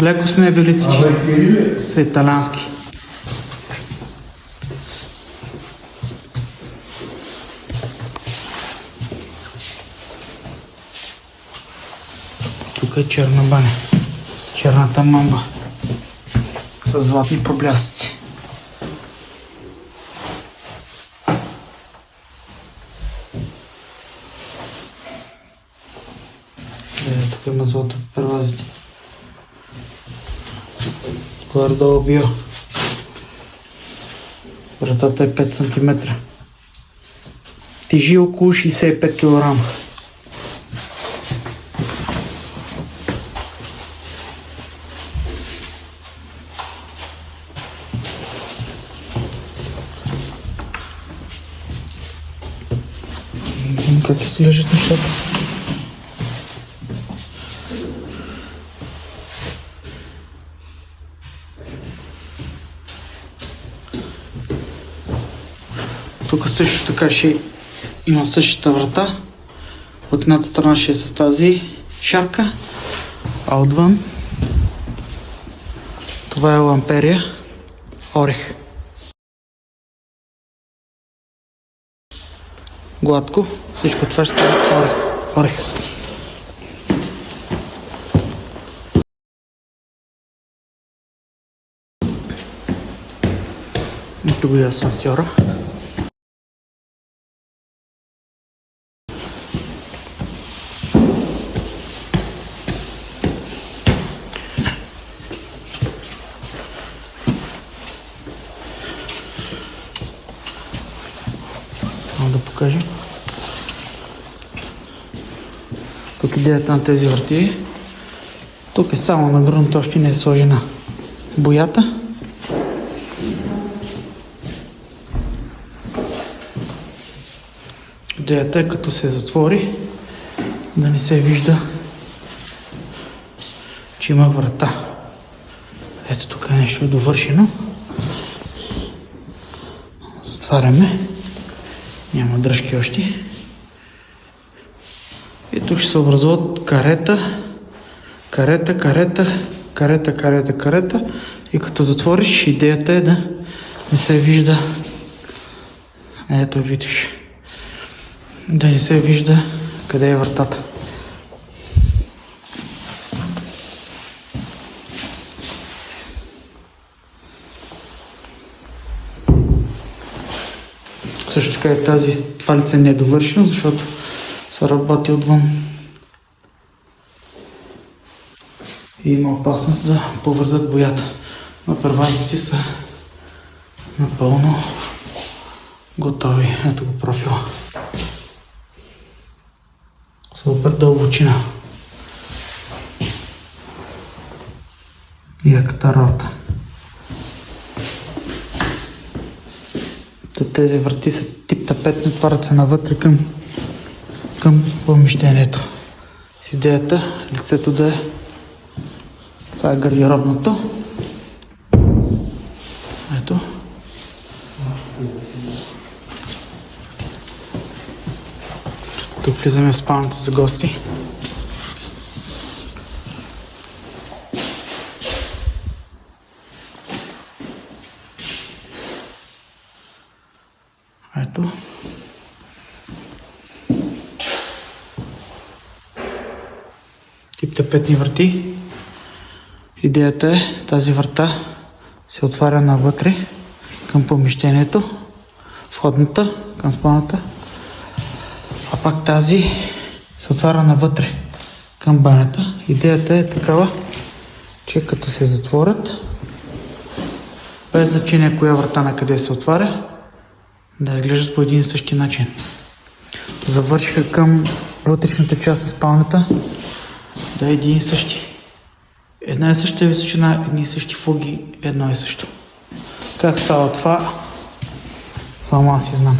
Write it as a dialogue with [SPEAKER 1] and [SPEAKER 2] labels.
[SPEAKER 1] Леко сме били течи. Са италянски. Тук е черна баня. Черната мамба. С златни проблясъци. Тук има злато первазите. Горе-долу био. Вратата е 5 см. Тежи около 65 кг. Как се лежат нещата? Тук също така ще има същата врата. От едната страна ще е с тази шарка, а отвън това е ламперия орех. Гладко, всичко това ще става орех. И тук е асансьора. Да покажем. Тук идеята на тези врати. Тук е само на грунт, още не е сложена боята. Идеята е като се затвори да не се вижда, че има врата. Ето тук е нещо довършено. Затваряме. Няма дръжки още. И тук ще се образуват карета. И като затвориш, идеята е да не се вижда. Ето видиш. Да не се вижда къде е вратата. Също така и това лице не е довършено, защото се работи отвън. И има опасност да повредят боята. Но первазите са напълно готови. Ето го профила. Супер дълбочина. Яката работа. Тези врати са тип тапетни, отварят се навътре към помещението. С идеята лицето да е... Това е гардеробното. Ето. Тук влизаме в спалнята за гости. Ето. Тип тапетни врати. Идеята е тази врата се отваря навътре към помещението, входната към спалната, а пак тази се отваря навътре към банята. Идеята е такава, че като се затворят, без значение коя врата на къде се отваря, да изглеждат по един и същи начин. Завършиха към вътрешната част на спалната, да е един и същи. Една и съща височина, едни и същи фуги, едно и също. Как става това? Само аз си знам.